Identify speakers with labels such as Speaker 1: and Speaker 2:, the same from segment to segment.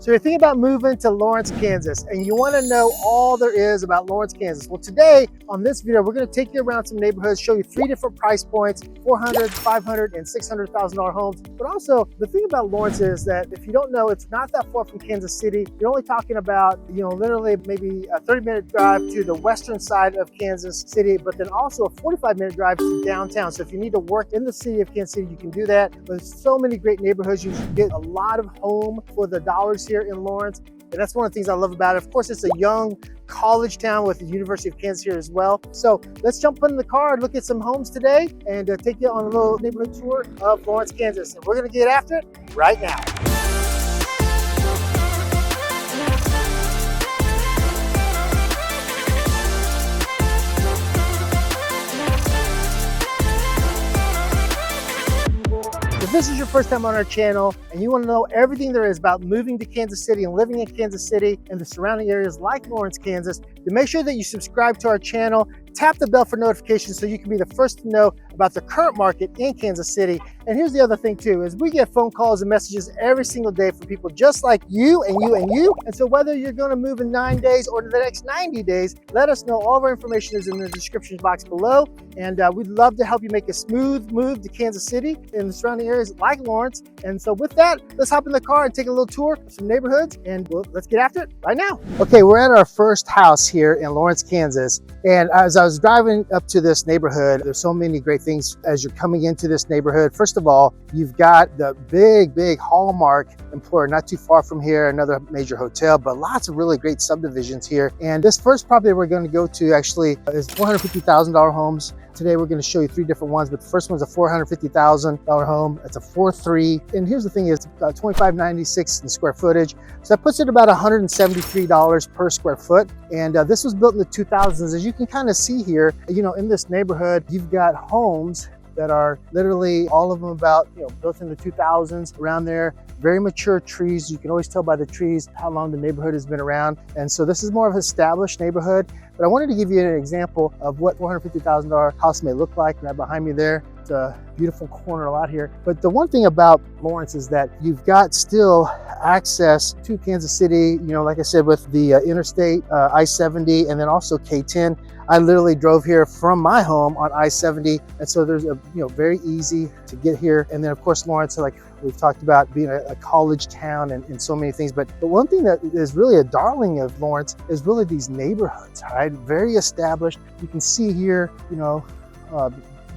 Speaker 1: So you're thinking about moving to Lawrence, Kansas, and you want to know all there is about Lawrence, Kansas. Well, today on this video, we're going to take you around some neighborhoods, show you 3 different price points, 400, 500, and $600,000 homes. But also the thing about Lawrence is that if you don't know, it's not that far from Kansas City. You're only talking about, literally maybe a 30-minute drive to the western side of Kansas City, but then also a 45-minute drive to downtown. So if you need to work in the city of Kansas City, you can do that. There's so many great neighborhoods. You can get a lot of home for the dollars here in Lawrence. And that's one of the things I love about it. Of course, it's a young college town with the University of Kansas here as well. So let's jump in the car and look at some homes today and take you on a little neighborhood tour of Lawrence, Kansas. And we're gonna get after it right now. If this is your first time on our channel and you want to know everything there is about moving to Kansas City and living in Kansas City and the surrounding areas like Lawrence, Kansas, then make sure that you subscribe to our channel, tap the bell for notifications so you can be the first to know about the current market in Kansas City. And here's the other thing too, is we get phone calls and messages every single day from people just like you and you and you. And so whether you're going to move in 9 days or the next 90 days, let us know. All of our information is in the description box below. And we'd love to help you make a smooth move to Kansas City and the surrounding areas like Lawrence. And so with that, let's hop in the car and take a little tour of some neighborhoods, and let's get after it right now. Okay, we're at our first house here in Lawrence, Kansas. And as I was driving up to this neighborhood, there's so many great things as you're coming into this neighborhood. First of all, you've got the big Hallmark employer not too far from here, another major hotel, but lots of really great subdivisions here. And this first property we're going to go to actually is $450,000 homes. Today we're going to show you 3 different ones, but the first one's a $450,000 home. It's a 4.3, and here's the thing: is $25.96 in square footage, so that puts it about $173 per square foot. And this was built in the 2000s. As you can kind of see here, in this neighborhood, you've got homes that are literally all of them about built in the 2000s, around there. Very mature trees. You can always tell by the trees how long the neighborhood has been around. And so this is more of an established neighborhood. But I wanted to give you an example of what $450,000 house may look like. Right behind me there, it's a beautiful corner lot here. But the one thing about Lawrence is that you've got still access to Kansas City, like I said, with the interstate, I-70, and then also K-10. I literally drove here from my home on I-70, and so there's very easy to get here. And then of course Lawrence, like we've talked about, being a college town and so many things. But one thing that is really a darling of Lawrence is really these neighborhoods, right? Very established. You can see here,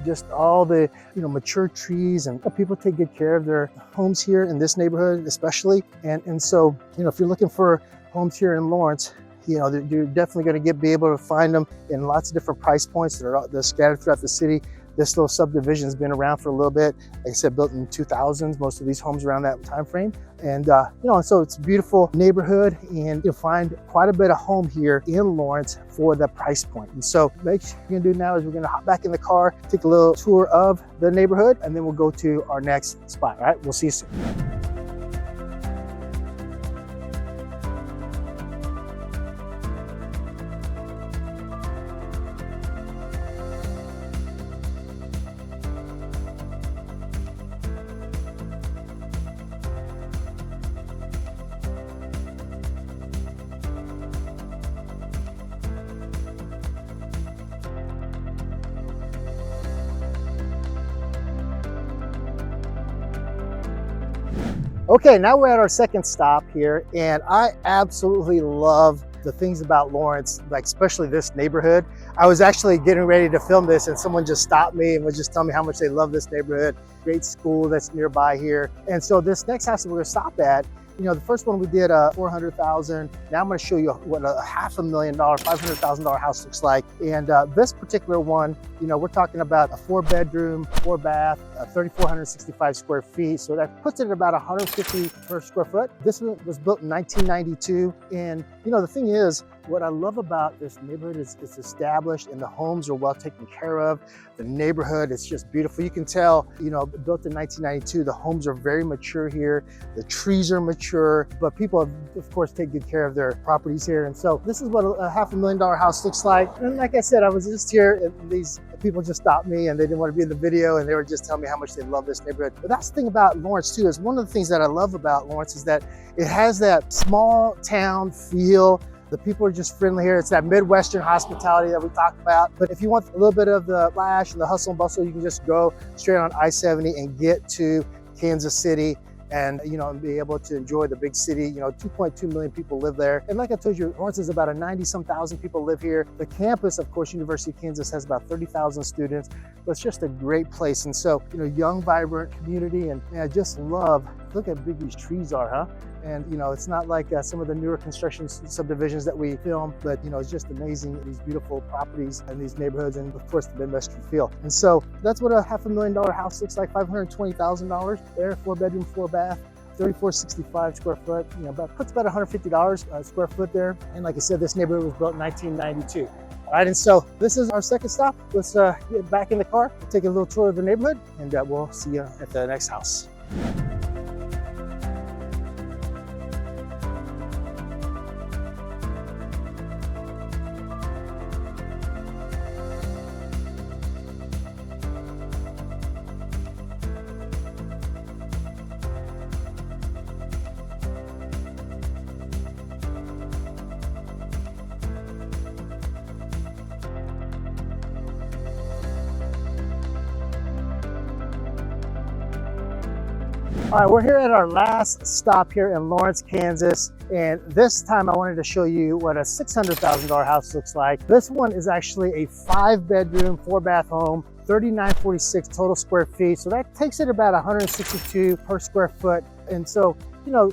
Speaker 1: just all the mature trees, and people take good care of their homes here in this neighborhood especially. And so if you're looking for homes here in Lawrence, you're definitely going to be able to find them in lots of different price points that are scattered throughout the city. This little subdivision has been around for a little bit. Like I said, built in the 2000s, most of these homes around that time frame. And so it's a beautiful neighborhood, and you'll find quite a bit of home here in Lawrence for the price point. And so what you're gonna do now is we're gonna hop back in the car, take a little tour of the neighborhood, and then we'll go to our next spot. All right, we'll see you soon. Okay, now we're at our second stop here, and I absolutely love the things about Lawrence, like especially this neighborhood. I was actually getting ready to film this, and someone just stopped me and was just telling me how much they love this neighborhood. Great school that's nearby here. And so this next house that we're gonna stop at, the first one we did $400,000. Now I'm going to show you what a $500,000, $500,000 house looks like. And this particular one, we're talking about a 4-bedroom, 4-bath, 3,465 square feet. So that puts it at about 150 per square foot. This one was built in 1992. And the thing is, what I love about this neighborhood is it's established and the homes are well taken care of. The neighborhood is just beautiful. You can tell, built in 1992, the homes are very mature here. The trees are mature, but people, of course, take good care of their properties here. And so this is what a $500,000 house looks like. And like I said, I was just here in these people just stopped me and they didn't want to be in the video, and they were just telling me how much they love this neighborhood. But that's the thing about Lawrence too, is one of the things that I love about Lawrence is that it has that small town feel. The people are just friendly here. It's that Midwestern hospitality that we talked about. But if you want a little bit of the flash and the hustle and bustle, you can just go straight on I-70 and get to Kansas City and be able to enjoy the big city. 2.2 million people live there. And like I told you, Lawrence is about a 90-some thousand people live here. The campus, of course, University of Kansas has about 30,000 students. But it's just a great place. And so, young, vibrant community. And I just love, look how big these trees are, huh? And it's not like some of the newer construction subdivisions that we film, but it's just amazing, these beautiful properties and these neighborhoods, and of course the Midwestern feel. And so that's what a $500,000 house looks like, $520,000 there, 4-bedroom, 4-bath. 3465 square foot, puts about $150 a square foot there. And like I said, this neighborhood was built in 1992. All right, and so this is our second stop. Let's get back in the car, take a little tour of the neighborhood, and we'll see you at the next house. All right, we're here at our last stop here in Lawrence, Kansas. And this time I wanted to show you what a $600,000 house looks like. This one is actually a 5-bedroom, 4-bath home, 3946 total square feet. So that takes it about 162 per square foot. And so,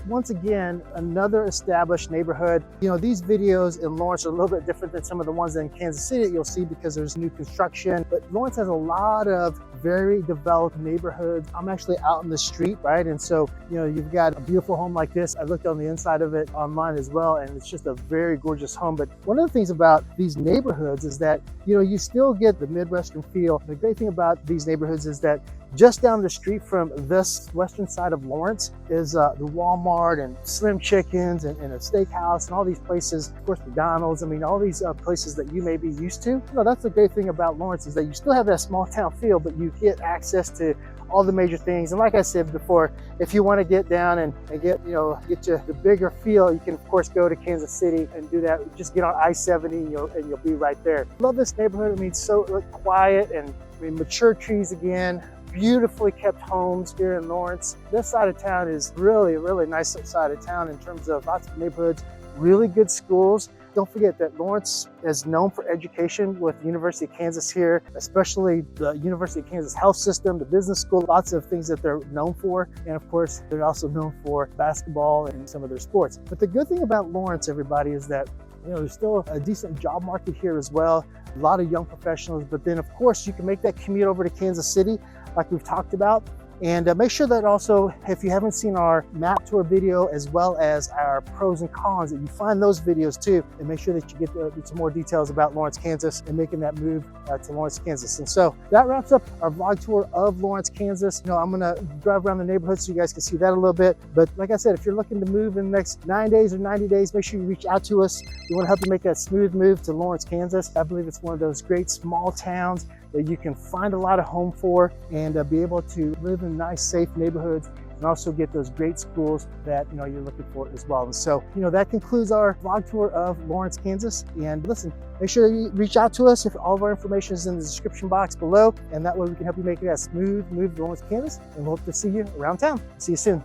Speaker 1: once again, another established neighborhood. These videos in Lawrence are a little bit different than some of the ones in Kansas City that you'll see because there's new construction. But Lawrence has a lot of very developed neighborhoods. I'm actually out in the street, right? And so, you've got a beautiful home like this. I looked on the inside of it online as well, and it's just a very gorgeous home. But one of the things about these neighborhoods is that, you still get the Midwestern feel. The great thing about these neighborhoods is that just down the street from this western side of Lawrence is the Walmart and Slim Chickens and a steakhouse and all these places, of course, McDonald's. I mean, all these places that you may be used to. That's the great thing about Lawrence is that you still have that small town feel, but you get access to all the major things. And like I said before, if you want to get down and get you the bigger feel, you can of course go to Kansas City and do that. Just get on I-70 and you'll be right there. Love this neighborhood. I mean, it's so quiet and mature trees again. Beautifully kept homes here in Lawrence. This side of town is really, really nice side of town in terms of lots of neighborhoods, really good schools. Don't forget that Lawrence is known for education with the University of Kansas here, especially the University of Kansas health system, the business school, lots of things that they're known for. And of course, they're also known for basketball and some of their sports. But the good thing about Lawrence, everybody, is that there's still a decent job market here as well. A lot of young professionals, but then of course you can make that commute over to Kansas City like we've talked about. And make sure that also, if you haven't seen our map tour video as well as our pros and cons, that you find those videos too, and make sure that you get some more details about Lawrence, Kansas, and making that move to Lawrence, Kansas. And so that wraps up our vlog tour of Lawrence, Kansas. I'm gonna drive around the neighborhood so you guys can see that a little bit. But like I said, if you're looking to move in the next 9 days or 90 days, make sure you reach out to us. We wanna help you make that smooth move to Lawrence, Kansas. I believe it's one of those great small towns that you can find a lot of home for and be able to live in nice, safe neighborhoods and also get those great schools that you're looking for as well. And so, that concludes our vlog tour of Lawrence, Kansas. And listen, make sure you reach out to us if all of our information is in the description box below, and that way we can help you make it a smooth move to Lawrence, Kansas. And we hope to see you around town. See you soon.